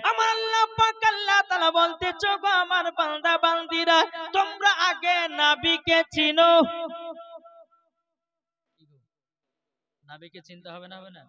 আমার আল্লাহ পাক আল্লাহ তাআলা বলতেছে গো আমার বান্দা বান্দীরা তোমরা আগে নবীকে চিনো। নবীকে চিনতে হবে না, হবে না?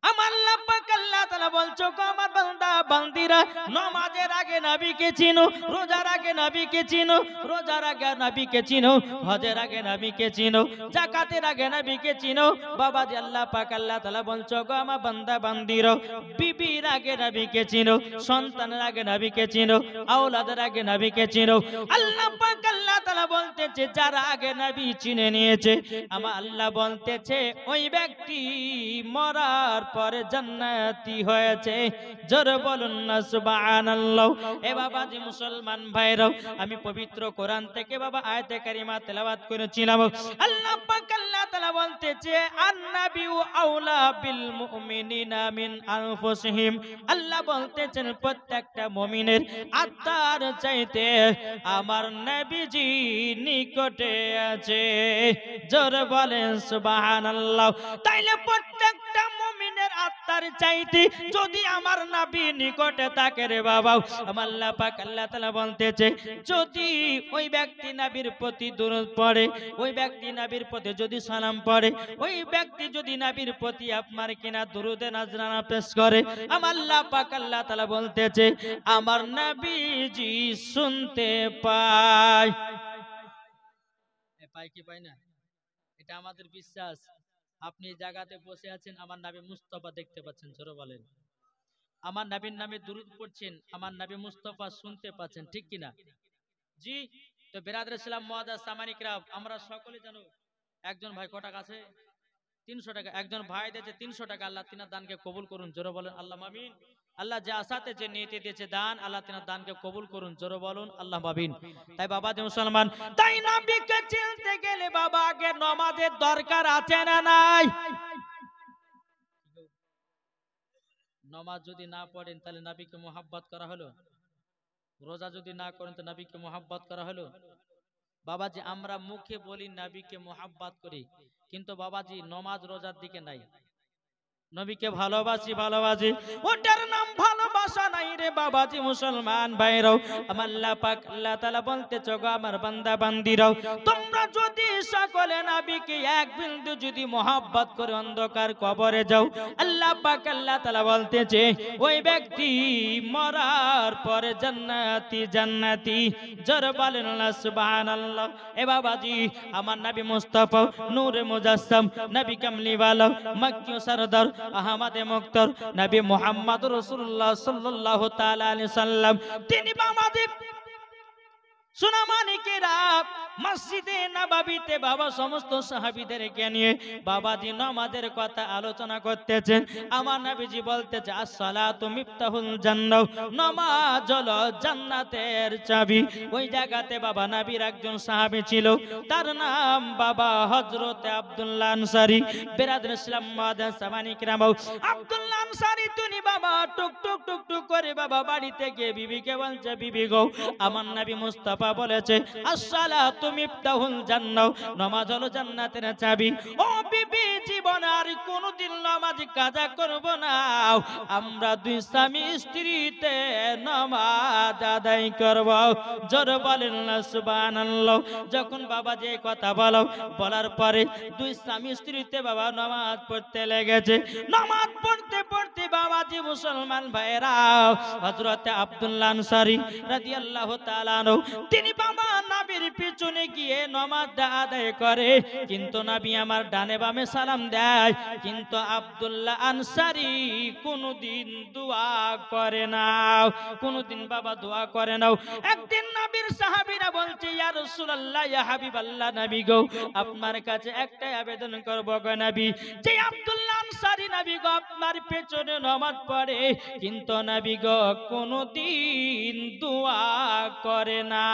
আমার আল্লাহ পাক আল্লাহ তাআলা বলছো গো আমার বান্দা বান্দীরা নামাজের আগে নবীকে চিনো, রোজার আগে নবীকে চিনো, রোজার আগে নবীকে চিনো, হজের আগে নবীকে চিনো, যাকাতের আগে নবীকে চিনো। বাবাজি আল্লাহ পাক আল্লাহ তাআলা বলছো গো আমার বান্দা বান্দীরা বিবির আগে নবীকে চিনো, সন্তানের আগে নবীকে চিনো, আওলাদের আগে নবীকে চিনো। আল্লাহ পাক আল্লাহ তাআলা বলতেছে যারা আগে নবী চিনে নিয়েছে আমার আল্লাহ বলতেছে ওই ব্যক্তি মরার পরে জান্নাতি হয়েছে। জোরে বলুন না সুবহানাল্লাহ। এ বাবাজি মুসলমান ভাইরাও আমি পবিত্র কোরআন থেকে বাবা আয়াতে কারিমা তেলাওয়াত করেছিলাম। আল্লাহ পাক আল্লাহ তাআলা বলতেছে আন-নাবিয়্যু আওলা বিল মুমিনিনা মিন আনফুসিহিম। আল্লাহ বলতেছেন প্রত্যেকটা মুমিনের আত্মার চাইতে আমার নবীজি নিকটে আছে। জোরে বলেন সুবহানাল্লাহ। তাইলে প্রত্যেকটা মুমিনের আত্মার চাইতে যদি আমার নবী নিকটে থাকে রে বাবা আমার আল্লাহ পাক আল্লাহ তাআলা বলতেছে যদি ওই ব্যক্তি নবীর প্রতি দরুদ পড়ে, ওই ব্যক্তি নবীর প্রতি যদি সালাম পড়ে, ওই ব্যক্তি যদি নবীর প্রতি আপনার কিনা দরুদে নাজরানা পেশ করে আমার আল্লাহ পাক আল্লাহ তাআলা বলতেছে আমার নবীজি শুনতে পায়। পায় কি পায় না? এটা আমাদের বিশ্বাস। আপনি জায়গাতে বসে আছেন আমার নবী মুস্তাফা দেখতে পাচ্ছেন। জোরে বলেন আমার নবীর নামে দুরূদ পড়ছেন, আমার নবী মুস্তাফা শুনতে পাচ্ছেন, ঠিক কিনা? জি। তো বিরাদর ইসলাম মুআজ্জাজ সামানিক রাব আমরা সকলে জানো একজন ভাই কত টাকা আছে? 300 টাকা। একজন ভাই দিয়েছে 300 টাকা। আল্লাহ তিনার দানকে কবুল করুন। জোরে বলেন আল্লাহ আমিন। আল্লাহ যে আশাতে যে নিয়তে দিয়েছে দান আল্লাহ তিনার দানকে কবুল করুন। জোরে বলুন আল্লাহ আমিন। তাই বাবা যে মুসলমান তাই নবীকে চিনতে গেলে বাবা আগে নামাজের দরকার আছে না নাই? নামাজ যদি না পড়েন তাহলে নবীকে মুহাব্বত করা হলো? রোজা যদি না করেন তো নবীকে মুহাব্বত করা হলো? বাবাজি আমরা মুখে বলি নবীকে মুহাব্বত করি কিন্তু বাবাজি নামাজ রোজার দিকে নাই। নবীকে ভালোবাসি ভালোবাসি ওটার নাম ভালোবাসা নাই রে বাবাজি মুসলমান ভাইরাও আমার আল্লাহ পাক আল্লাহ তাআলা বলতেছে গো আমার বান্দা বান্দীরাও তোমরা যদি সকলে নবীকে এক বিন্দু যদি মুহাব্বত করে অন্ধকার কবরে যাও আল্লাহ পাক আল্লাহ তাআলা বলতেছে ওই ব্যক্তি মরার পরে জান্নাতি জান্নাতি। জোরে বলেন না সুবহানাল্লাহ। এ বাবাজি আমার নবী মুস্তাফা নূরে মুজাসসাম নবী কামলিওয়ালা মক্কি সরদার আহমদে মুক্তার নবী মুহাম্মদ রাসূলুল্লাহ সাল্লাল্লাহু তাআলা আলাইহি সাল্লাম তিনি বাবাজি সুনামানিকেরা মসজিদে নববীতে বাবা সমস্ত সাহাবীদেরকে নিয়ে বাবাজি নামাজের কথা আলোচনা করতেছেন। আমার নবীজি বলতেছে আসসালাতু মিফতাহুল জান্নাহ, নামাজ হলো জান্নাতের চাবি। ওই জায়গাতে বাবা নবীর একজন সাহাবী ছিল তার নাম বাবা হযরত আব্দুল্লাহ আনসারী। বিরাদর ইসলাম মুআজ্জাজ সামানিক রাম আব্দুল্লাহ আনসারী তিনি বাবা টুক টুক টুক টুক করে বাবা বাড়িতে গিয়ে বিবিকে বলছে বিবি গো আমার নবী মুস্তাফা বলেছে আসসালাতু মিফতাহুল জান্নাহ, নামাজ হলো জান্নাতের চাবি। ও বিবি জীবন আর কোনদিন নামাজ কাজা করব না, আমরা দুই স্বামী স্ত্রীতে নামাজ আদায় করব। জোরে বলেন না সুবহানাল্লাহ। যখন বাবা যে কথা বলার পরে দুই স্বামী স্ত্রীতে বাবা নামাজ পড়তে লেগেছে। নামাজ পড়তে পড়তে বাবাজি মুসলমান ভাইরা হযরত আব্দুল্লাহ আনসারী রাদিয়াল্লাহু তাআলা আনহু তিনি বাবা নবীর পিছনে গিয়ে নামাজ আদায় করে কিন্তু নবী আমার ডানে বামে সালাম দেয় কিন্তু আব্দুল্লাহ আনসারী কোনদিন দোয়া করে না, কোনদিন বাবা দোয়া করে না। একদিন নবীর সাহাবীরা বলছে ইয়া রাসূলুল্লাহ ইয়া হাবিবাল্লাহ নবী গো আপনার কাছে একটাই আবেদন করব গো নবী যে আব্দুল্লাহ আনসারী নবী গো আপনার পেছনে নামাজ পড়ে কিন্তু নবী গো কোনদিন দোয়া করে না,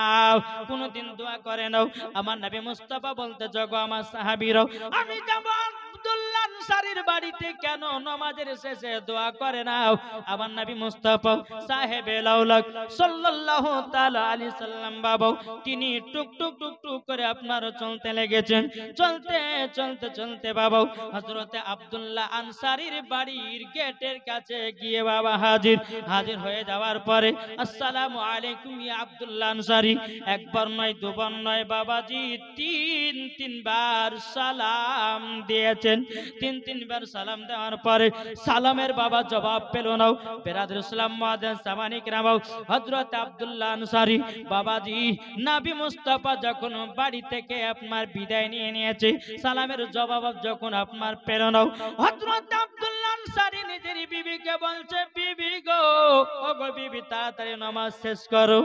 কোনদিন দোয়া করে না। আমার নবী মুস্তাফা বলতে জগো আমার সাহাবীরা আমি যাব আব্দুল্লাহ আনসারীর বাড়িতে কেন নামাজের শেষে দোয়া করে নাও? আমার নবী মুস্তাফা সাহেবে লাউলাক সাল্লাল্লাহু তাআলা আলাইহি সাল্লাম বাবা তিনি টুক টুক টুক টুক করে আপনার চলতে লেগেছেন। চলতে চলতে চলতে বাবা হযরতে আব্দুল্লাহ আনসারীর বাড়ির গেটের কাছে গিয়ে বাবা হাজির হাজির হয়ে যাওয়ার পরে আসসালামু আলাইকুম ইয়া আব্দুল্লাহ আনসারী একবার নয় দুবার নয় বাবাজি তিনবার সালাম দিয়েছেন। তিনবার সালাম দেওয়ার পরে সালামের বাবা জবাব পেল না। বেরাদুল ইসলাম মুআজ্জিন সামানি কিরাম হযরত আব্দুল্লাহ আনসারী বাবাজি নবী মুস্তাফা যখন বাড়ি থেকে আপনার বিদায় নিয়ে নিয়েছে সালামের জবাব যখন আপনার পেল না, হযরত আব্দুল্লাহ আনসারী নিজের বিবিকে বলছে, বিবি গো, ও গো বিবি তাড়াতাড়ি নামাজ শেষ করো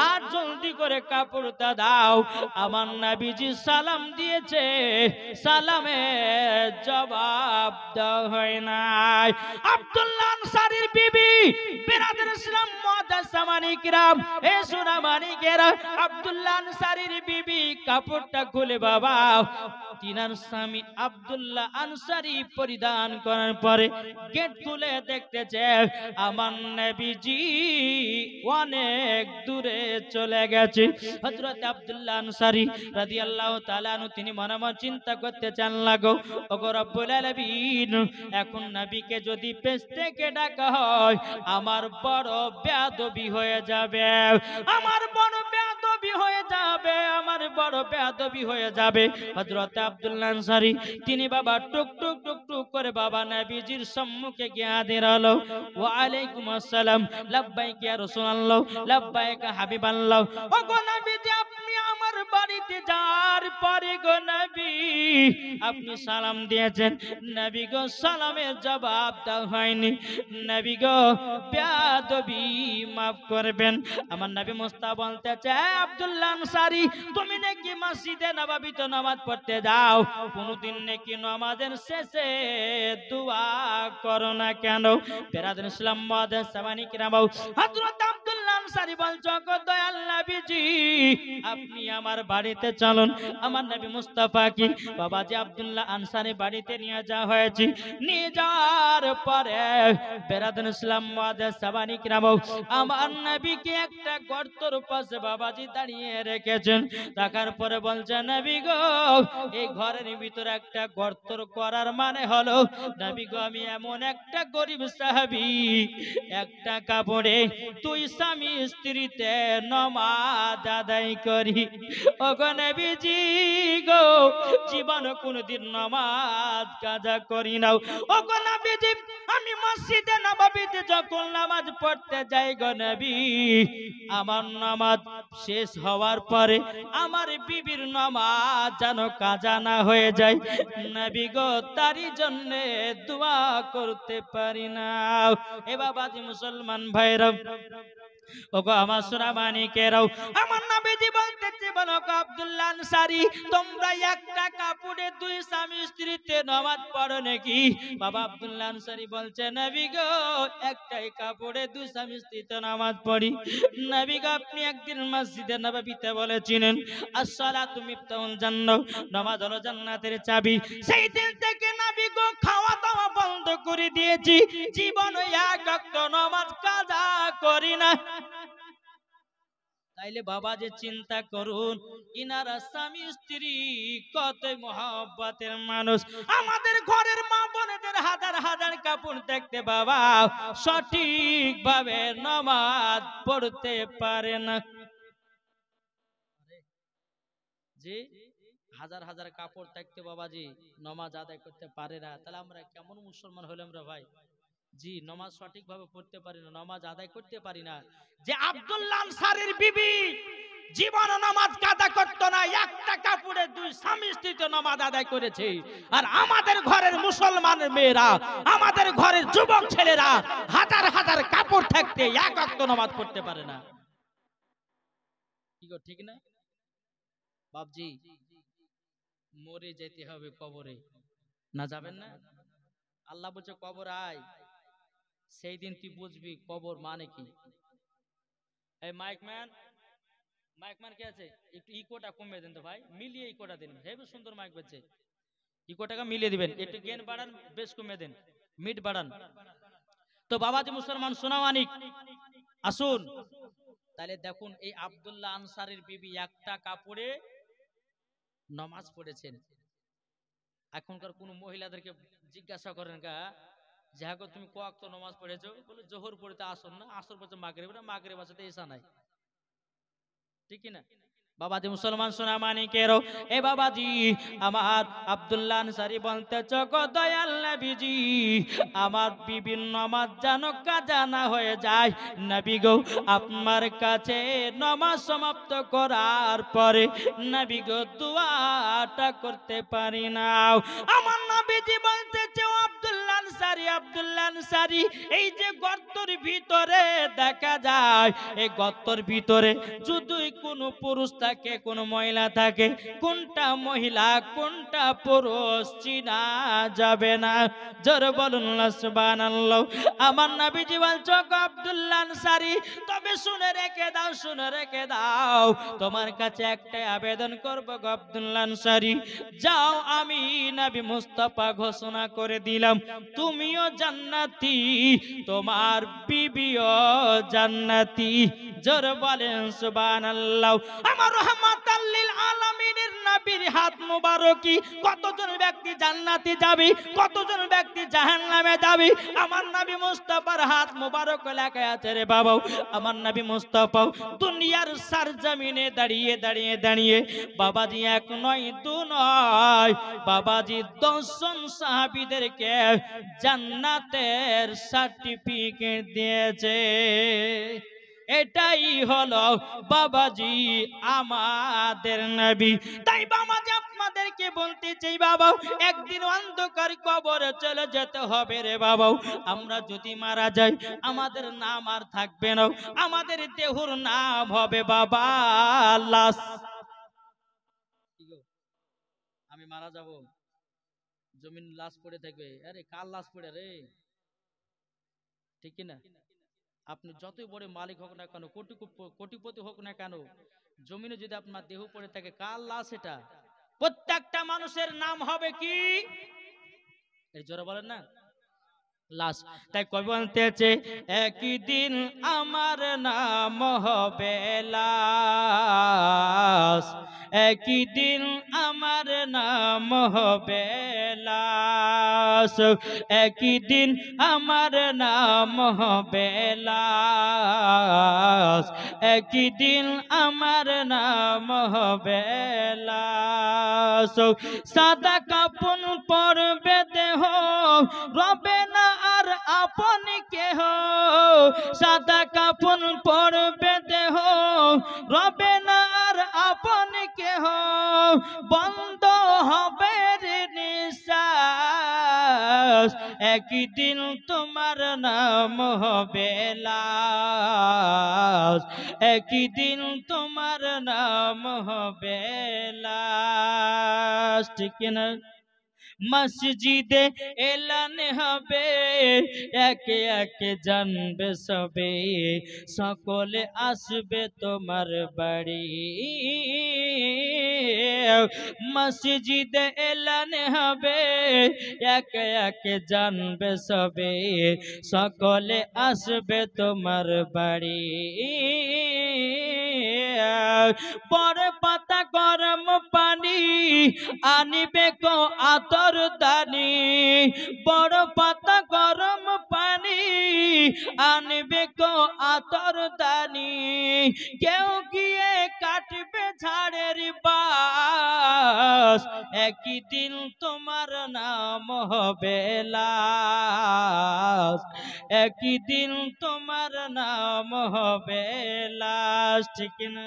আর জলদি করে কাপড়টা দাও। আমার নবীজি সালাম দিয়েছে, সালামের জবাব দেওয়া হয় নাই। আব্দুল্লাহ আনসারীর বিবি বিরাদর ইসলাম মুআজ্জিন সামানি কিরাম এ সোনা মানিকেরা আব্দুল্লাহ আনসারীর বিবি কাপড়টা খুলে বাবা তিনার স্বামী আব্দুল্লাহ আনসারী পরিধান করার পরে গেট খুলে দেখতেছে আমার নবীজি অনেক দূরে চলে গেছে। হযরত আব্দুল্লাহ আনসারী রাদিয়াল্লাহু তাআলা আনহু তিনি মনে মনে চিন্তা করতে চান, লাগো ওগো রব্বুল আলামিন এখন নবীকে যদি পেছ থেকে ডাকা হয় আমার বড় বেয়াদবি হয়ে যাবে, আমার বড় বেয়াদবি হয়ে যাবে, আমার বড় বেয়াদবি হয়ে যাবে। হযরত আব্দুল্লাহ আনসারী তিনি বাবা টুক টুক টুক টুক করে বাবা নবীজির সম্মুখে গিয়ে হাজির হলো। ওয়া আলাইকুম আসসালাম, লাব্বাইক ইয়া রাসূলুল্লাহ, লাব্বাইক হাবিবাল্লাহ। ওগো নবীজি আপনি আমার বাড়িতে যাওয়ার পরে গো নবী আপনি সালাম দিয়েছেন, নবী গো সালামের জবাব দাও হয়নি, নবী গো বেয়াদবি মাফ করবেন। আমার নবী মুস্তাফা বলতে চায়, আব্দুল্লাহ আনসারী তুমি নাকি মসজিদে নববীতে নামাজ পড়তে যাও, কোনদিন নাকি নামাজের শেষে দোয়া করো না কেন? বেরাদুল ইসলাম মুআজ্জিন সামানি কিরাম হযরত আব্দুল্লাহ আনসারী বলছো, গো দয়াল নবীজি আপনি আমার বাড়িতে চলুন। আমার নবী মুস্তাফা কি বাবাজি আব্দুল্লাহ আনসারী বাড়িতে নিয়ে যাওয়া হয়েছে। নিয়ে যাওয়ার পরে বেরাদুল ইসলাম মুআজ্জিন সামানি কিরাম আমার নবীকে একটা গর্তের পাশে বাবাজি দাঁড়িয়ে রেখেছেন। দেখার পরে বলছে, নবী গো এই ঘরের ভিতরে একটা গর্ত করার মানে হলো নবী গো আমি এমন একটা গরিব সাহাবী একটা কাপড়ে তুই স্বামী স্ত্রীতে নামাজ আদায় করি। ওগো নবীজি গো জীবন কোনদিন নামাজ কাজা করি না। ওগো নবীজি আমি মসজিদে নববীতে যখন নামাজ পড়তে যাই গো নবী আমার নামাজ শেষ হওয়ার পরে আমার বিবির নামাজ যেন কাজা না হয়ে যায়, নবী গো তারই জন্য দোয়া করতে পারি না। এ বাবাজি মুসলমান ভাইরা ওগো আমার সোনা মানিকেরাও আমার নবীজি বলতেছে, বলো আব্দুল্লাহ আনসারী তোমরা একটা কাপড়ে দুই স্বামী স্ত্রীতে নামাজ পড়ো নাকি? বাবা আব্দুল্লাহ আনসারী বলছে, নবী গো একটাই কাপড়ে দুই স্বামী স্ত্রীতে নামাজ পড়ি। নবী গো আপনি একদিন মসজিদে নববীতে বলেছিলেন আসসালাতু মিফতাহুল জান্নাহ, নামাজ হলো জান্নাতের চাবি। সেই দিন থেকে নবী গো খাওয়া দাওয়া বন্ধ করে দিয়েছি, জীবনে এক ওয়াক্ত নামাজ কাজা করি না। তাইলে বাবা যে চিন্তা করুন ইনারা স্বামী স্ত্রী কত মহব্বতের মানুষ। আমাদের ঘরের মা বোনেদের হাজার হাজার কাপড় দেখতে বাবা সঠিক ভাবে নামাজ পড়তে পারে না। জি হাজার হাজার কাপড় দেখতে বাবাজি নামাজ আদায় করতে পারে না, তাহলে আমরা কেমন মুসলমান হলাম রে ভাই? জি নামাজ সঠিক ভাবে পড়তে পারি না, নামাজ আদায় করতে পারি না। যে আব্দুল্লাহ আনসারীর বিবি জীবন নামাজ কাজা করত না, একটা কাপড়ে দুই স্বামী স্ত্রীতে নামাজ আদায় করেছে। আর আমাদের ঘরের মুসলমান মেয়েরা আমাদের ঘরের যুবক ছেলেরা হাজার হাজার কাপড় থাকতে এক ওয়াক্ত নামাজ পড়তে পারে না। কি গো ঠিক না বাপজি? মরে যেতে হবে কবরে, না যাবেন না? আল্লাহ বলছে কবর আয়, সেই দিন তুই বুঝবি কবর মানে কি। এই মাইকম্যান কে আছে? একটু ইকোটা কমিয়ে দেন তো ভাই, মিলিয়ে ইকোটা দিন, হেবি সুন্দর মাইক বাজছে। ইকো টাকা মিলিয়ে দিবেন, একটু জ্ঞান বাড়ান, বেশ কমে দেন, মিট বাড়ান। তো বাবাজি মুসলমান সোনামানিক আসুন, তাহলে দেখুন এই আব্দুল্লাহ আনসারীর বিবি একটা কাপড়ে নামাজ পড়েছেন। এখনকার কোন মহিলাদেরকে জিজ্ঞাসা করেন গা, যাহা তুমি ক ওয়াক্ত নামাজ পড়েছো, বলে জোহর পড়তে আসর না, আসর পড়তে মাগরিব না, মাগরিব আসতে এসা নাই, ঠিক না? বাবাজি মুসলমান সোনা মানিকেরও এ বাবাজি আমার আব্দুল্লাহ আনসারী বলতে চক দয়াল নবীজি আমার বিভিন্ন নামাজ যেন কাজা না হয়ে যায়, নবী গো আপনার কাছে নামাজ সমাপ্ত করার পরে নবী গো দোয়াটা করতে পারি না। আমার নবীজি বলতে চাও আব্দুল্লাহ আনসারী, আব্দুল্লাহ আনসারী এই যে গর্তের ভিতরে দেখা যায়, এই গর্তের ভিতরে যদি কোনো পুরুষ থাকে কোন মহিলা থাকে, কোনটা মহিলা কোনটা পুরুষ চিনা যাবে না। জোর বলুন না সুবহানাল্লাহ। আমার নবীজি বলছো আব্দুল্লাহ আনসারী তবে শুনে রেখে দাও, শুনে রেখে দাও, তোমার কাছে একটা আবেদন করব আব্দুল্লাহ আনসারী, যাও আমি নবী মুস্তাফা ঘোষণা করে দিলাম তুমিও জান্নাতি, তোমার বিবিও জান্নাতি। জোর বলেন সুবহানাল্লাহ। আমার রাহমাতাল লিল আলামিনের নবীর হাত মুবারকি কতজন ব্যক্তি জান্নাতে যাবে, কতজন ব্যক্তি জাহান্নামে যাবে, আমার নবী মুস্তাফার হাত মুবারক লেখা আছে রে বাবা। আমার নবী মুস্তাফা দুনিয়ার সরজমিনে দাঁড়িয়ে দাঁড়িয়ে দাঁড়িয়ে বাবাজি এক নয় দু নয় বাবাজি 10 জন সাহাবীদেরকে জান্নাতের সার্টিফিকেট দিয়েছে। এটাই হলো বাবাজি আমাদের নবী। তাই বাবাজি আপনাদেরকে বলতে চাই বাবা, একদিন অন্ধকার কবরে চলে যেতে হবে রে বাবা। আমরা যদি মারা যাই আমাদের নাম আর থাকবে না, আমাদের দেহর নাম হবে বাবা লাশ। আমি মারা যাব, জমিন লাশ পড়ে থাকবে, আরে কার লাশ পড়ে রে, ঠিক না? আপনি যতই বড় মালিক হোক না কেন, কোটিপতি হোক না কেন, জমিনে যদি আপনার দেহ পড়ে থাকে কার লাশ এটা? প্রত্যেকটা মানুষের নাম হবে কি? এই জোরে বলেন না, লাশ। তাই কবি বলতেছে একই দিন আমার নাম হবে লাশ, একই দিন আমার নাম হবে লাশ, একই দিন আমার নাম হবে লাশ, একই দিন আমার নাম হবে লাশ। সাদা কাপন পরবে দেহ রবে না আর আপন কেহ, সাদা কাপন পরবে দেহ রবে না আর আপন কেহ, বন্ধ হবে নিঃশ্বাস, একই দিন তোমার নাম হবে লাশ, একই দিন তোমার নাম হবে লাশ, ঠিক না? মসজিদে এলান হবে একে একে জানবে সবে, সকলে আসবে তোমার বাড়ি, মসজিদে এলান হবে একে একে জানবে সবে, সকলে আসবে তোমার বাড়ি। বড় পাতা গরম পানি আনিবে কো আতর দানি, বড় পাতা গরম পানি আনবে কো আতর দানি, কেউ গিয়ে কাটবে ঝাড়ের বাস, একই দিন তোমার নাম হবে লাশ, একই দিন তোমার নাম হবে লাশ, ঠিক না?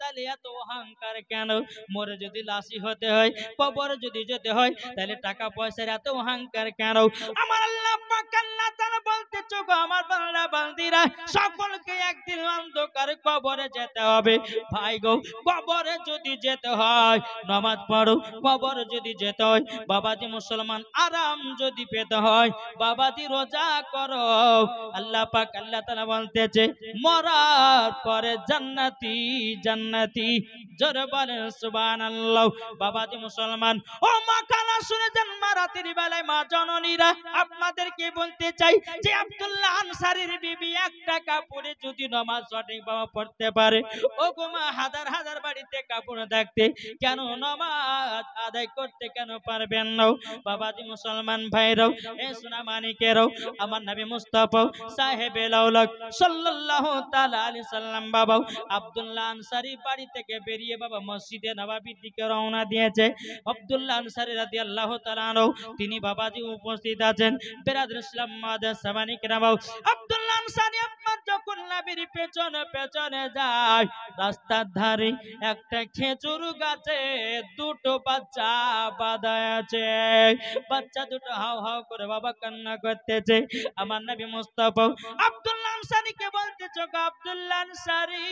তাহলে এত অহংকার কেন? মরে যদি লাশি হতে হয়, কবরে যদি যেতে হয়, তাহলে টাকা পয়সার এত অহংকার কেন? আমার আল্লাহ পাক আল্লাহ তাআলা বলতে বলতেছো গো আমার বাংলা বান্দিরা, সকলকে একদিন অন্ধকার কবরে যেতে হবে। ভাই গো, কবরে যদি যেতে হয় নামাজ পড়ো, কবরে যদি যেতে হয় বাবাজি মুসলমান আরাম যদি পেতে হয় বাবাজি রোজা করো। আল্লাহ পাক আল্লাহ তাআলা বলতেছে মরার পরে জান্নাতি জান্নাতি, জোরে বলেন সুবহানাল্লাহ। বাবাজি মুসলমান ও মা খালা শুনে যান, মা রাতের বেলায় মা জননীরা আপনাদেরকে বলতে চাই যে আব্দুল্লাহ আনসারীর বিবি একটা কাপড়ে যদি নামাজ সঠিকভাবে পড়তে পারে, ও গো মা হাজার হাজার বাড়িতে কাপড় দেখতে কেন নামাজ আদায় করতে কেন পারবেন না? বাবাজি মুসলমান ভাইরাও, এ সোনা মানিকেরাও, আমার নবী মুস্তাফা সাহেবে লাউলাক সাল্লাল্লাহু তাআলা আলাইহি সাল্লাম বাবা আব্দুল্লাহ আনসারী বাড়ি থেকে বেরিয়ে বাবা মসজিদে নববীর দিকে রওনা দিয়েছে। আব্দুল্লাহ আনসারী রাদিয়াল্লাহু তাআলা আনহু তিনি বাবাজি উপস্থিত আছেন। বেরাদর ইসলাম মাদার সামানিক রামাও, আব্দুল্লাহ আনসারী আপনার যখন নবীর পেছনে পেছনে যায়, রাস্তার ধারে একটা খেজুর গাছে দুটো বাচ্চা বাঁধা আছে। বাচ্চা দুটো হাউ হাউ করে বাবা কান্না করতেছে। আমার নবী মুস্তাফা আব্দুল্লাহ আনসারীকে বলতেছে গো আব্দুল্লাহ আনসারী,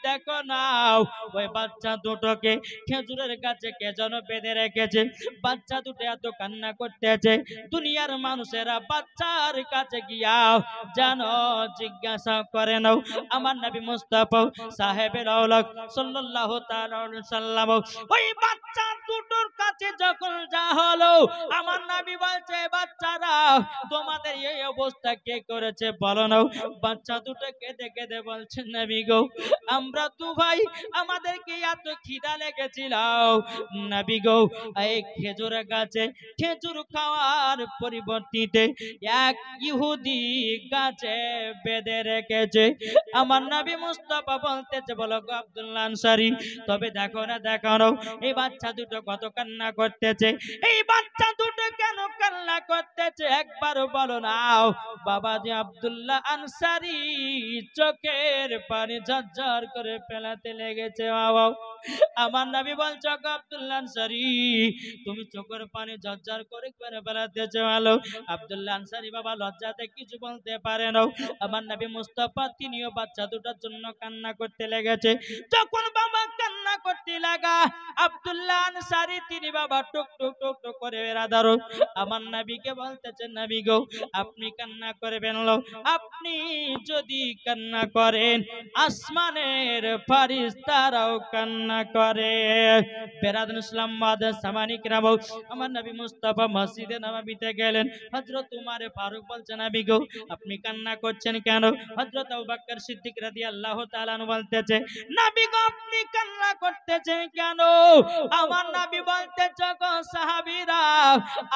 দেখো নাও ওই বাচ্চা দুটোকে খেজুরের গাছে কে যেন বেঁধে রেখেছে। বাচ্চা দুটো এত কান্না করতেছে, দুনিয়ার মানুষেরা বাচ্চার কাছে গিয়া জানো জিজ্ঞাসা করে নাও। আমার নবী মুস্তাফা সাহেবের আওলাদ সাল্লাল্লাহু তাআলা আলাইহি সাল্লাম ওই বাচ্চা দুটোর কাছে যখন যা হলো, আমার নবী বলছে বাচ্চারা তোমাদের এই অবস্থা কে করেছে বলো না। বাচ্চা দুটো কেঁদে কেঁদে বলছে নবী গো, আমরা তো ভাই আমাদেরকে এত খিদা লেগেছিল নবী গো, এই খেজুর গাছে খেজুর খাওয়ার পরিবর্তে এক ইহুদি গাছে বেঁধে রেখেছে। আমার নবী মুস্তাফা বলতেছে বলো গো আব্দুল্লাহ আনসারী, তবে দেখো না দেখো না এই বাচ্চা দুটো কত কান্না করতেছে, এই বাচ্চা দুটো কেন কান্না করতেছে একবার বলো নাও। বাবাজি আব্দুল্লাহ আনসারী চোখের পানি ঝরঝর করে ফেলাতে লেগেছে। বাবা আমার নবী বলছে গো আব্দুল্লাহ আনসারী, তুমি চোখের পানি ঝরঝর করে ফেলাতেছো ভালো। আব্দুল্লাহ আনসারী বাবা লজ্জাতে কিছু বলতে পারে না। আমার নবী মুস্তাফা তিনিও বাচ্চা দুটোর জন্য কান্না করতে লেগেছে। যখন বাবা কান্না করতে লাগা, আব্দুল্লাহ আনসারী তিনি বাবা টুক টুক টুক টুক করে বেরাদারো আমার নবীকে বলতেছেন নবী গো আপনি কান্না করবেন না, আপনি যদি কান্না করেন আসমানের ফেরেশতারাও কান্না করে। বেরাদুল ইসলাম মাদার সামানিক রাবো, আমার নবী মুস্তাফা মসজিদে নববীতে গেলেন। হযরত উমর ফারুক বলছেন নবী গো আপনি কান্না করছেন কেন? হযরত আবু বকর সিদ্দিক রাদিয়াল্লাহু তাআলা আনহু বলতেছে নবী গো আপনি কান্না করতেছেন কেন? আমার নবী বলতেছে গো সাহাবীরা,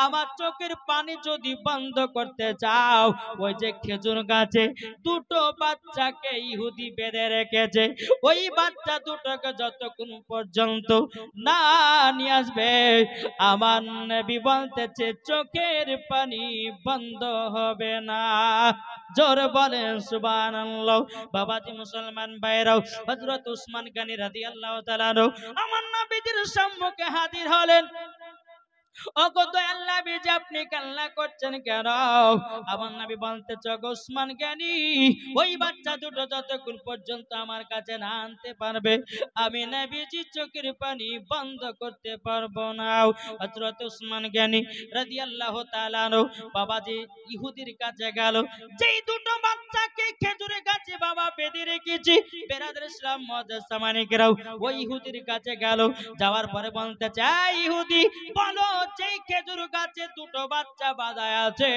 আমার চোখের পানি যদি বন্ধ করতে চাও, ওই যে খেজুর গাছে দুটো বাচ্চাকে ইহুদি বেঁধে রেখেছে, ওই বাচ্চা দুটোকে যতক্ষণ পর্যন্ত না নিয়ে আসবে আমার নবী বলতেছে চোখের পানি বন্ধ হবে না। জোর বলেন সুবহানাল্লাহ। বাবাজি মুসলমান ভাইরাও, হযরত উসমান গনি রাদিয়াল্লাহু তাআলা আনহু আমার নবীজির সম্মুখে হাজির হলেন। ওগো দয়াল নবীজি আপনি কান্না করছেন কেন? আমার নবী বলতেছে ওগো উসমান গনি, ওই বাচ্চা দুটো যতক্ষণ পর্যন্ত আমার কাছে না আনতে পারবে আমি নবীজি চোখের পানি বন্ধ করতে পারবো না। হযরত উসমান গনি রাদিয়াল্লাহু তাআলা আনহু বাবাজি ইহুদির কাছে গেল। যেই দুটো বাচ্চাকে খেজুরের গাছে বাবা বেঁধে রেখেছি, বেরাদর ইসলাম মুআজ্জাজ সামানিকেরাও ওই ইহুদির কাছে গেল। যাওয়ার পরে বলতেছে এই ইহুদি বলো যেই খেজুর গাছে দুটো বাচ্চা বাঁধা আছে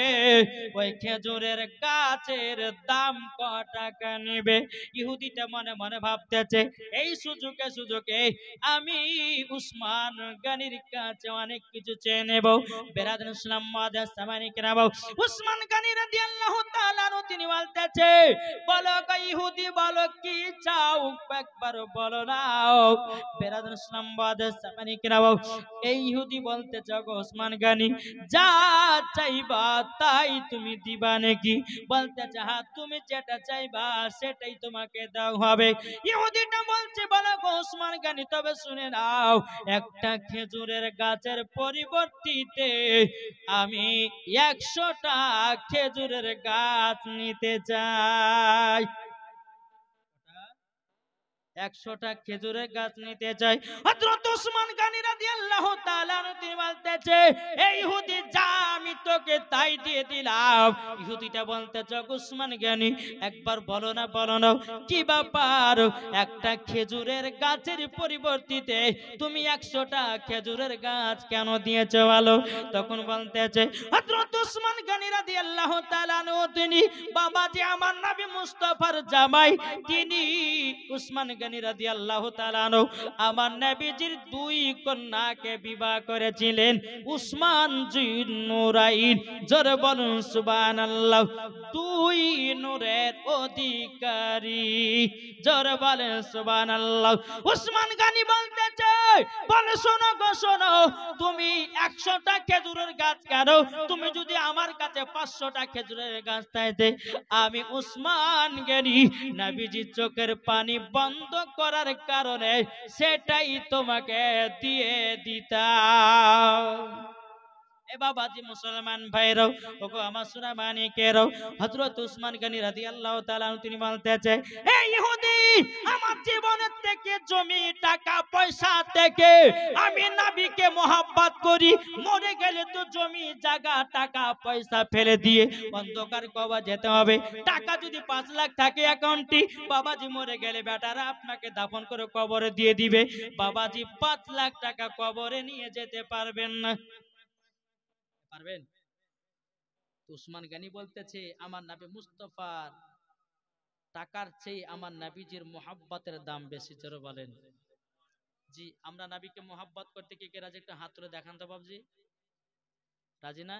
ওই খেজুরের গাছের দাম কত টাকা নেবে? ইহুদিটা মনে মনে ভাবতেছে এই সুযোগে সুযোগে আমি উসমান গনির কাছে অনেক কিছু চেয়ে নেব। বেরাদর ইসলাম মুআজ্জাজ সামানিকেরাও উসমান গনি রাদিয়াল্লাহু তাআলা আনহু তিনি বলতেছে বলো গো ইহুদি বলো বলো কি চাও একবার বলো না। বেরাদুল ইসলাম বাদের সামানি কিরাও এই ইহুদি বলতে চাও ওসমান গনি যা চাইবা তাই তুমি দিবা নাকি? বলতে চাহা তুমি যেটা চাইবা সেটাই তোমাকে দাও হবে। ইহুদিটা বলছে বলো গো ওসমান গনি তবে শুনে নাও, একটা খেজুরের গাছের পরিবর্তিতে আমি 100টা খেজুরের গাছ নিতে চাই। 100টা খেজুরের গাছ নিতে চাই। হযরত ওসমান গনি রাদিয়াল্লাহু তাআলা তিনি বলতেছে এই ইহুদি যা আমি তোকে তাই দিয়ে দিলাম। ইহুদিটা বলতেছে ওসমান গনি একবার বলো না কি ব্যাপার, একটা খেজুরের গাছের পরিবর্তিতে তুমি 100টা খেজুরের গাছ কেন দিয়েছো বলো? তখন বলতেছে হযরত ওসমান গনি রাদিয়াল্লাহু তাআলা তিনি বাবাজি আমার নবী মুস্তাফার জামাই, তিনি ওসমান গনি রাদিয়াল্লাহু তাআলা আমার নবীজির 2 কন্যাকে বিবাহ করেছিলেন। উসমান জিন্নুরাইন, জোরে বলুন সুবহানাল্লাহ। 2 নূরের অধিকারী, জোরে বলেন সুবহানাল্লাহ। উসমান গনি বলতেছে বলে শোনো গো শোনো, তুমি 100টা খেজুরের গাছ কেন? তুমি যদি আমার কাছে 500টা খেজুরের গাছ চাইতে আমি উসমান গনি নবীজির চোখের পানি বন্ধ করার কারণে সেটাই তোমাকে দিয়ে দিতাম। এ বাবাজি মুসলমান ভাইরাও ওগো আমার সোনা মানিকেরাও, হযরত ওসমান গনি রাদিয়াল্লাহু তাআলা তিনি বলতেছে এই ইহুদি আমার জীবনের থেকে জমি টাকা পয়সা থেকে আমি নবীকে মোহাব্বত করি, মরে গেলে তো জমি জায়গা টাকা পয়সা ফেলে দিয়ে অন্ধকার কবর যেতে হবে। টাকা যদি 5 লাখ থাকে অ্যাকাউন্টে, বাবাজি মরে গেলে বেটারা আপনাকে দাফন করে কবরে দিয়ে দিবে। বাবাজি 5 লাখ টাকা কবরে নিয়ে যেতে পারবেন না, পারবেন? উসমান গনি বলতেছে আমার নবী মুস্তাফার টাকার চেয়ে আমার নবীজির মোহাব্বতের দাম বেশি। জোরে বলেন জি। আমরা নবীকে মোহাব্বত করতে কে কে রাজি? একটা হাত তুলে দেখান তো বাবজি, রাজি না?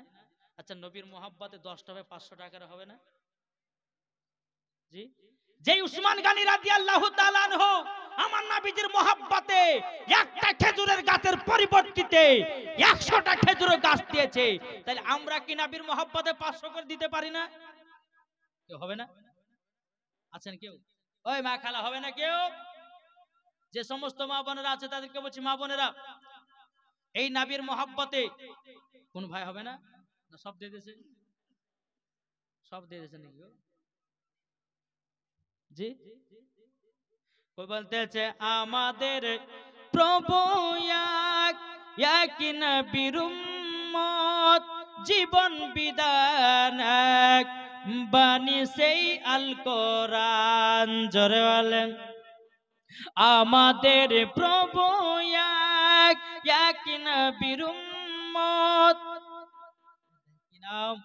আচ্ছা নবীর মোহাব্বতে 10টা হবে 500 টাকার হবে না জি? যে উসমান গনি রাদিয়াল্লাহু তাআলা আনহু আমার নবীজির মোহাব্বতে একটা খেজুরের গাছের পরিবর্তিতে 100টা খেজুরের গাছ দিয়েছে, তাহলে আমরা কি নবীর মোহাব্বতে 500 করে দিতে পারি না? কেউ হবে না? আছেন কেউ? ওই মা খালা হবে না কেউ? যে সমস্ত মা বোনেরা আছে তাদেরকে বলছি মা বোনেরা এই নবীর মোহাব্বতে কোন ভাই হবে না? সব দিয়ে দিয়েছে, সব দিয়ে দিয়েছে নাকি জি? কই বলতেছে আমাদের প্রভু এক নবীর উম্মত, জীবন বিধান এক, বাণী সেই আল কোরআন। জোরে বলেন আমাদের প্রভু এক নবীর উম্মত। কি নাম?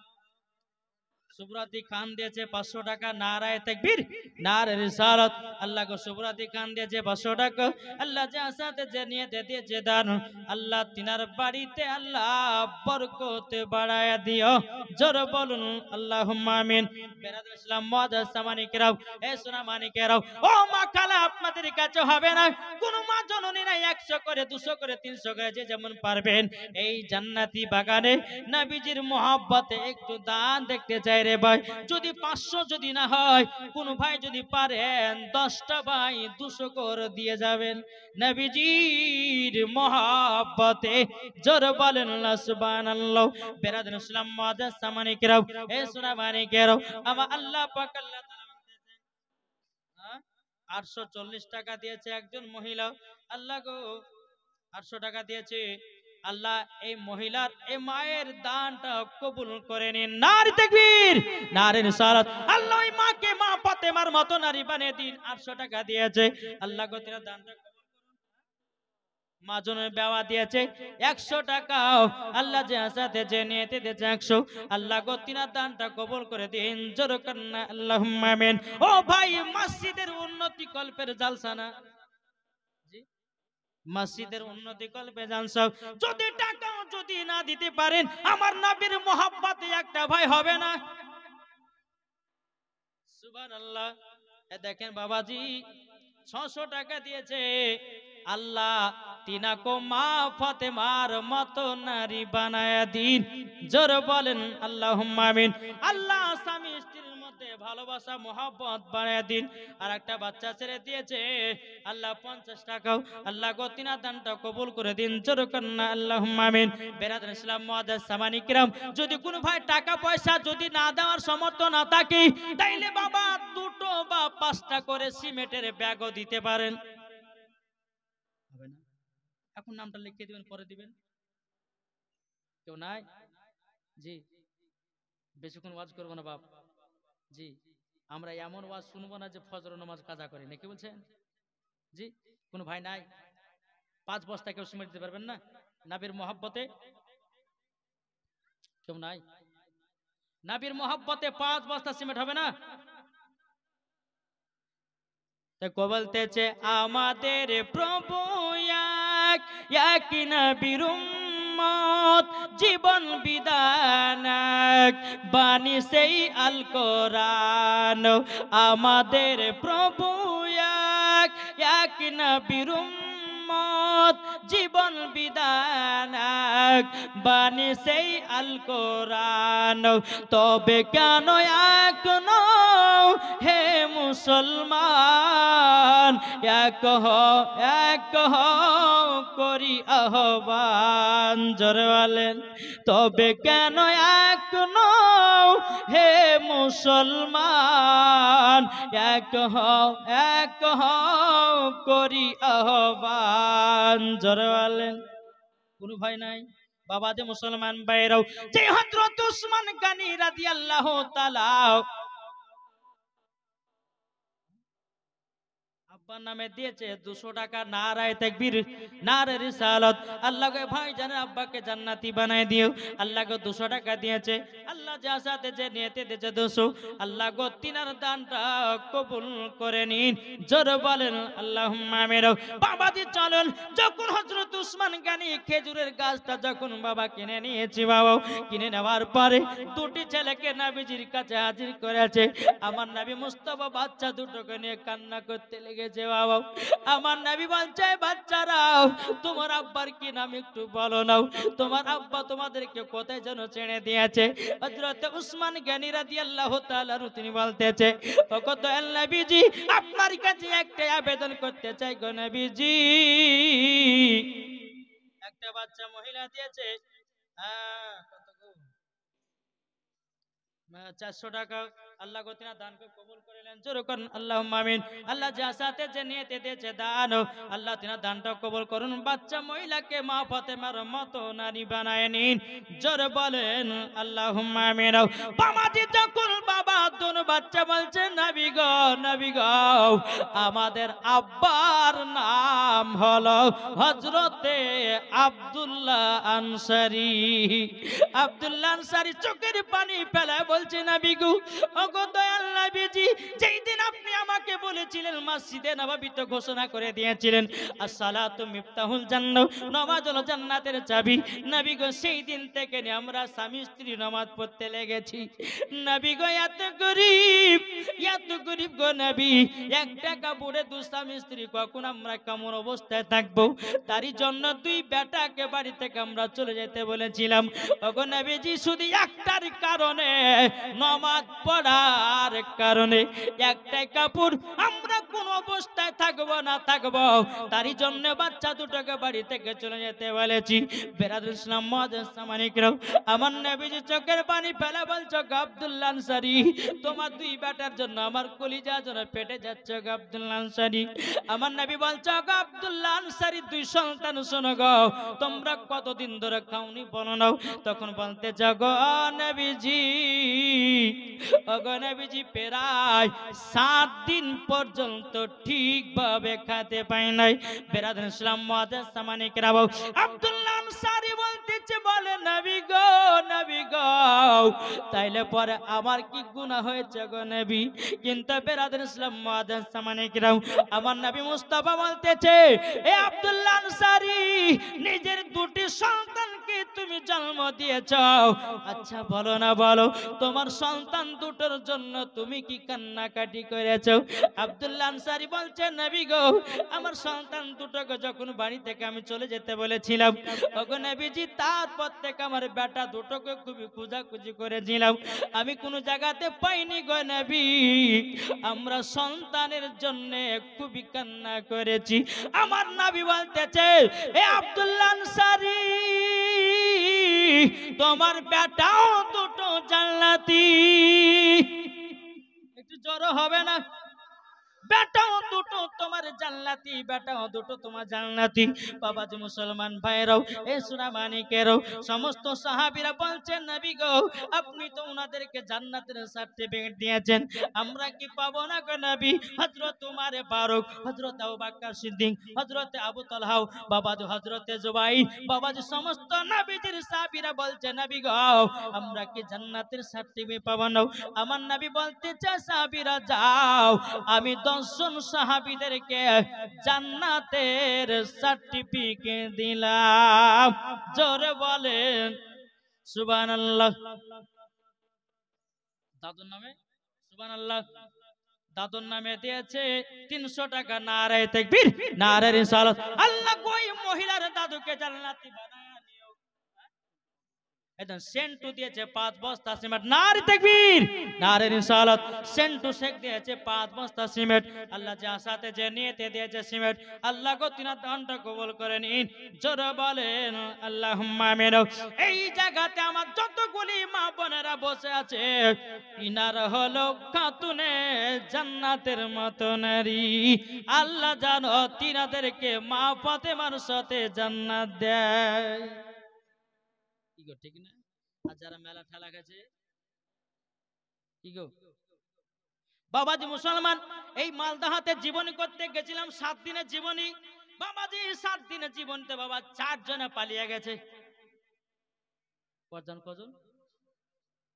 সুবরাতি খান দিয়েছে 500 টাকা। নারায়ে তাকবীর, নারায়ে রিসালাত। আল্লাহ গো সুবরাতি খান দিয়েছে 500 টাকা। আল্লাহ যা সাথে যে নিয়ে দিয়েছে দান, আল্লাহ তিনার বাড়িতে আল্লাহ বরকত বাড়ায়া দিও। জোরে বলুন আল্লাহুম্মা আমিন। বেরাদুল ইসলাম মুআজ্জাজ সামানিকেরাও, এ সোনা মানিকেরাও, ও মা খালা আপনাদের কাছে হবে না? কোন মা জননী নাই 100 করে 200 করে 300 করে যে যেমন পারবেন এই জান্নাতি বাগানে নবীজির মোহাব্বতে একটু দান দেখতে চাই রে ভাই। যদি 500 যদি না হয়, কোন ভাই যদি পারেন 10টা ভাই 200 করে দিয়ে যাবেন নবীজির মোহাব্বতে। জোরে বলেন সুবহানাল্লাহ। বেরাদুল ইসলাম মুআজ্জাজ সামানিকেরাও, এ সোনা মানিকেরাও, আমার আল্লাহ পাক আল্লাহ তাআলা 840 টাকা দিয়েছে একজন মহিলা। আল্লাহ গো 800 টাকা দিয়েছে। আল্লাহ এই মহিলার এই মায়ের দানটা কবুল করে নিন। নারে তাকবীর, নারে রিসালাত। আল্লাহ ওই মাকে মা ফাতেমার মতো নারী বানিয়ে দিন। 800 টাকা দিয়েছে। আল্লাহ গো তিনার দানটা মাজনের বেওয়া দিয়েছে 100 টাকা। আল্লাহ যে সাথে যে নিয়েতে দিয়েছে 100। আল্লাহ গো তিনার দানটা কবুল করে দিন। জোরে কন্না আল্লাহুম্মা আমিন। ও ভাই মসজিদের উন্নতি কল্পের জালসা না জি? মসজিদের উন্নতি কল্পে জালসা। যদি টাকা যদি না দিতে পারেন আমার নবীর মোহাব্বতে একটা ভাই হবে না? সুবহানাল্লাহ। দেখেন বাবাজি 600 টাকা দিয়েছে আল্লাহ তিনাকো মা ফাতেমার মতো নারী বানায়া দিন। জোর বলেন আল্লাহুম্মা আমিন। আল্লাহ স্বামী স্ত্রীর মধ্যে ভালোবাসা মহব্বত বানায়া দিন। আর একটা বাচ্চা ছেড়ে দিয়েছে আল্লাহ 50 টাকাও আল্লাহ গো তিনা দানটা কবুল করে দিন। জোর করেন আল্লাহুম্মা আমিন। বেরাদর ইসলাম মুআজ্জাজ সামানী কিরাম, যদি কোনো ভাই টাকা পয়সা যদি না দেওয়ার সামর্থ্য না থাকে তাইলে বাবা দুটো বা 5টা করে সিমেন্টের ব্যাগও দিতে পারেন। হবে না? এখন নামটা লিখে দিবেন, পরে দিবেন। কেউ নাই? জি, বেশিক্ষণ ওয়াজ করবো না বাপ। জি, আমরা এমন ওয়াজ শুনবো না যে ফজর নামাজ কাজা করি না, কি বলছেন? জি, কোন ভাই নাই? 5 বস্তা কেউ সিমেন্ট দিতে পারবেন না নাবির মহব্বতে? কেউ নাই? নাবির মহব্বতে 5 বস্তা সিমেন্ট হবে না? বলতেছে আমাদের প্রভু এক, একই নবীর উম্মত, জীবন বিধান এক, বাণী সেই আল কোরআন। আমাদের প্রভু এক, একই নবীর উম্মত, জীবন বিধান এক, বাণী সেই আল কোরআন। তবে কেন এখনো হে মুসলমান এক হও করি আহ্বান। জোরে বলেন তবে কেন এখনো হে মুসলমান এক হও করি আহ্বান। জোরে বলেন। কোন ভাই নাই? বাবা যে মুসলমান ভাইরাও, যে হযরত উসমান গনি রাদিয়াল্লাহু তাআলা আব্বার নামে দিয়েছে 200 টাকা। নারায়ে তাকবীর, নারে রিসালাত। আল্লাহকে ভাই জানে আব্বাকে জান্নাতি বানায় দিও। আল্লাহকে 200 টাকা দিয়েছে। আল্লাহ যা সাথে যে নিয়তে দিয়েছে 200, আল্লাহ গো তিনার দানটা কবুল করে নিন। জোরে বলেন আল্লাহুম্মা আমিন। বাবাজি চলেন, যখন হযরত উসমান গনি খেজুরের গাছটা যখন বাবা কিনে নিয়েছে, বাবা কিনে নেওয়ার পরে দুটি ছেলেকে নবীজির কাছে হাজির করেছে। আমার নবী মুস্তাফা বাচ্চা দুটোকে নিয়ে কান্না করতে লেগেছে। বাবা আমার নবী বলছে বাচ্চারাও তোমার আব্বার কি নাম একটু বলো নাও, তোমার আব্বা তোমাদেরকে কোথায় যেন ছেড়ে দিয়েছে। হযরত উসমান গনি রাদিয়াল্লাহু তাআলা তিনি বলতেছে ও কত নবীজি আপনার কাছে একটা আবেদন করতে চাই গো নবীজি। একটা বাচ্চা মহিলা দিয়েছে 400 টাকা। আল্লাহ গতিনা দানকে কবুল করিলেন। জোরে করুন আল্লাহুম্মা আমিন। আল্লাহ যা সাথে যে নিয়তে দিয়েছে দান, আল্লাহ তিনা দানটা কবুল করুন। বাচ্চা মহিলাকে মা ফাতেমার মতো নারী বানায় নিন। জোরে বলেন আল্লাহুম্মা আমিন। বাবাজি যখন বাবা দুনো বাচ্চা বলছে নবী গো, নবী গো আমাদের আব্বার নাম হলো হযরতে আব্দুল্লাহ আনসারী। আব্দুল্লাহ আনসারী চোখের পানি ফেলে বলছে নবী গো, ওগো দয়াল নবীজি, যেই দিন আপনি আমাকে বলেছিলেন মসজিদে নববীতে ঘোষণা করে দিয়েছিলেন আসসালাতু মিফতাহুল জান্নাহ, নামাজ হলো জান্নাতের চাবি। নবী গো সেই দিন থেকে আমরা স্বামী স্ত্রী নামাজ পড়তে লেগেছি। নবী গো এত গরিব গো নবী, এক টাকা পড়ে দু স্বামী স্ত্রী কখন আমরা কেমন অবস্থায় থাকবো, তারই জন্য দুই বেটাকে বাড়ি থেকে আমরা চলে যেতে বলেছিলাম। ওগো নবীজি শুধু একটার কারণে, নামাজ পড়ার কারণে, একটাই কাপড় আমরা কোন অবস্থায় থাকবো না থাকবো, তারই জন্য বাচ্চা দুটোকে বাড়ি থেকে চলে যেতে বলেছি। বেরাদুল ইসলাম মুআজ্জাজ সামানিকরাও, আমার নবীজি চোখের পানি ফেলে বলছো আব্দুল্লাহ আনসারী, তোমার দুই বেটার জন্য আমার কলিজা যেন পেটে যাচ্ছে গো আব্দুল্লাহ আনসারী। আমার নবী বলছো আব্দুল্লাহ আনসারী দুই সন্তান শোনো গো, তোমরা কতদিন ধরে খাওনি বলো নাও। তখন বলতে যাগো নবীজি, ওগো নবীজি প্রায় 7 দিন পর্যন্ত ঠিকভাবে খেতে পাই নাই। বেরাদুল ইসলাম মুআজ্জাজ সামানিকরাও, আব্দুল্লাহ আনসারী বলতেছে বলে নবী গো, নবী গো তাইলে পরে আমার কি গুনাহ হয়েছে গো নবী? কিন্তু বেরাদুল ইসলাম মুআজ্জাজ সামানিকরাও, আমার নবী মুস্তাফা বলতেছে এ আব্দুল্লাহ আনসারী, নিজের দুটি সন্তানকে তুমি জন্ম দিয়েছ, আচ্ছা বলো না বলো, তোমার সন্তান দুটোর জন্য তুমি কি কান্নাকাটি করেছো? আব্দুল্লাহ আনসারী বলছে, নবী গো, আমার সন্তান দুটোকে যখন বাড়ি থেকে আমি চলে যেতে বলেছিলাম, ওগো নবীজি, তারপর থেকে আমার বেটা দুটোকে খুবই খোঁজাখুঁজি করেছিলাম, আমি কোনো জায়গাতে পাইনি গো নবী। আমরা সন্তানের জন্য খুবই কান্না করেছি। আমার নবী বলতেছে, এ আব্দুল্লাহ আনসারী, তোমার বেটাও দুটো জান্নাতি। একটু জড়ো হবে না? বেটাও দুটো তোমার জান্নাতি, বেটাও দুটো তোমার জান্নাতি। বাবাজি মুসলমান ভাইরাও, এ সুনামানিকেরও সমস্ত সাহাবীরা বলছেন, নবী গো, আপনি তো ওনাদেরকে জান্নাতের সার্টিফিকেট দিয়েছেন, আমরা কি পাবো না গো নবী? হযরত উমর ফারুক, হযরত আবু বকর সিদ্দিক, হযরত আবু তালহা, বাবাজি হযরত জুবাইর, বাবাজি সমস্ত নবীজির সাহাবীরা বলছেন, নবী গো, আমরা কি জান্নাতের সার্টিফিকেট পাবো না? আমার নবী বলতে চায়, সাহাবীরা যাও, আমি 10 জন সাহাবীদেরকে জান্নাতের সার্টিফিকেট দিলাম। জোরে বলেন সুবহানাল্লাহ। দাদুর নামে সুবহানাল্লাহ, দাদুর নামে দিয়েছে 300 টাকা। নারায়ে তাকবীর, নারায়ে রিসালাত। আল্লাহ ওই মহিলার দাদুকে জান্নাতি বানায় নিও। একদম সেন্টু দিয়েছে 5 বস্তা সিমেন্ট। নারে তাকবীর, নারে রিসালাত। সেন্টু শেখ দিয়েছে 5 বস্তা সিমেন্ট। আল্লাহ যা সাথে যে নিয়েতে দিয়েছে সিমেন্ট, আল্লাহ গো তিনার দানটা কবুল করে নিন। জোরে বলেন আল্লাহুম্মা আমিন। এই জায়গাতে আমার যতগুলি মা বোনেরা বসে আছে, ইনার হলো খাতুনে জান্নাতের মতো নারী। আল্লাহ জানো তিনাদেরকে মা ফাতেমার সাথে জান্নাত দেয়। কি গো ঠিক না? আর যারা মেলা ঠেলা গেছে, কি গো বাবাজি মুসলমান, এই মালদাহাতে জীবনী করতে গেছিলাম, 7 দিনের জীবনী। বাবাজি 7 দিনের জীবনীতে বাবা 4 জনে পালিয়ে গেছে। কজন কজন?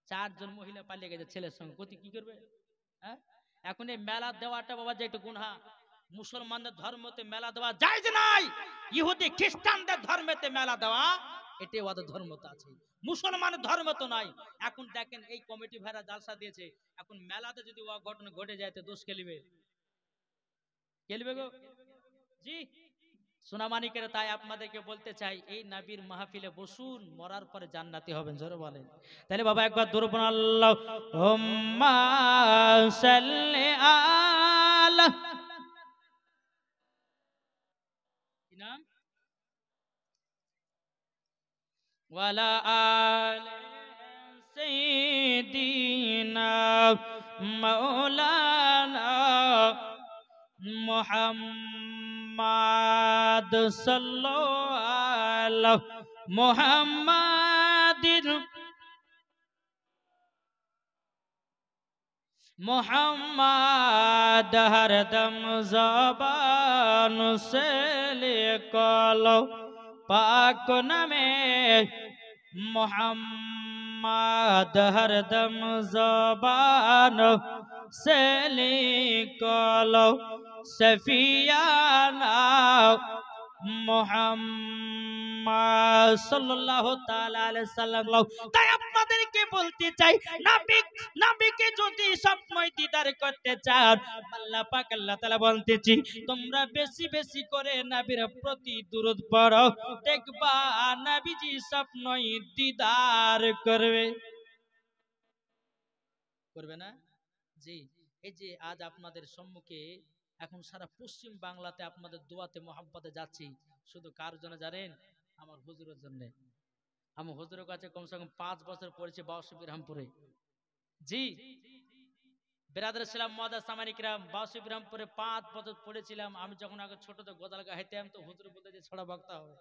4 জন মহিলা পালিয়ে গেছে ছেলের সঙ্গে। গতি কি করবে? হ্যাঁ, এখন এই মেলা দেওয়াটা বাবা যে একটু গুনাহ। মুসলমানদের ধর্মতে মেলা দেওয়া জায়েজ নাই, ইহুদি খ্রিস্টানদের ধর্মেতে মেলা দেওয়া এটাই ওদের ধর্মতে আছে, মুসলমানের ধর্ম তো নাই। এখন দেখেন এই কমিটি ভাইরা জালসা দিয়েছে, এখন মেলাতে যদি ও ঘটনা ঘটে যায় তো দোষ খেলিবে, খেলবে গো জি সোনামানিকের। তাই আপনাদেরকে বলতে চাই, এই নবীর মাহফিলে বসুন, মরার পরে জান্নাতি হবেন। জোরে বলেন। তাহলে বাবা একবার দরুদ পড়ুন, আল্লাহুম্মা সাল্লি আলা, কি নাম, ওয়ালা আলি সাইয়্যিদিনা মাওলানা মুহাম্মাদ সাল্লাল্লাহু মুহাম্মাদিন मोहम्मद हरदम ज़बान से लिखलो, पाक नमे मोहम्मद हरदम ज़बान से लिखलो, सफियाना মুহাম্মদ সাল্লাল্লাহু তাআলা আলাইহি সাল্লাম। তাই আপনাদেরকে বলতে চাই, নবীকে যদি সবসময় দিদার করতে চান, আল্লাহ পাক আল্লাহ তাআলা বলতেছি, তোমরা বেশি বেশি করে নবীর প্রতি দুরূদ পড়ো, দেখবা নবীজি সবসময় দিদার করবে। করবে না? জি। এই যে আজ আপনাদের সম্মুখে এখন সারা পশ্চিম বাংলাতে আপনাদের দোয়াতে মোহাব্বতে যাচ্ছি, শুধু কার জন্য জানেন? আমার হুজুরের জন্য। আমি হুজুরের কাছে কমসে কম 5 বছর পড়েছি বাউসি বিরহামপুরে। জি, বিরাদর ইসলাম মুআদ্দাস সামানি কিরাম, বাউসি বিরহামপুরে 5 বছর পড়েছিলাম। আমি যখন আগে ছোট তো গোদাল গাইতাম, তো হুজুর বলতে যে ছড়া বক্তা হবে,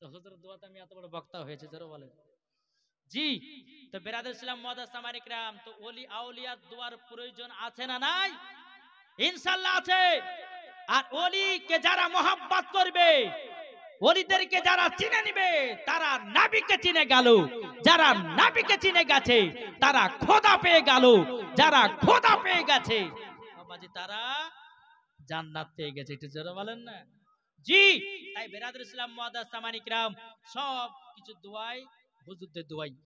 তো হুজুরের দোয়াতে আমি এত বড় বক্তা হয়েছে। জোরে বলেন জি। তো বিরাদর ইসলাম মুআদ্দাস সামানি কিরাম, তো ওলি আউলিয়ার দোয়ার প্রয়োজন আছে না নাই? ইনশাআল্লাহ আছে। আর ওলিকে যারা মোহাব্বত করবে, ওলিদেরকে যারা চিনে নিবে, তারা নবীকে চিনে গেল। যারা নবীকে চিনে গেছে তারা খোদা পেয়ে গেল। যারা খোদা পেয়ে গেছে বাবাজি, তারা জান্নাত পেয়ে গেছে। একটু জোরে বলেন না। জি, তাই বেরাদুল ইসলাম মুআদ্দাস সামানিকরাম সব কিছু দোয়াই হুজুরদের দোয়াই।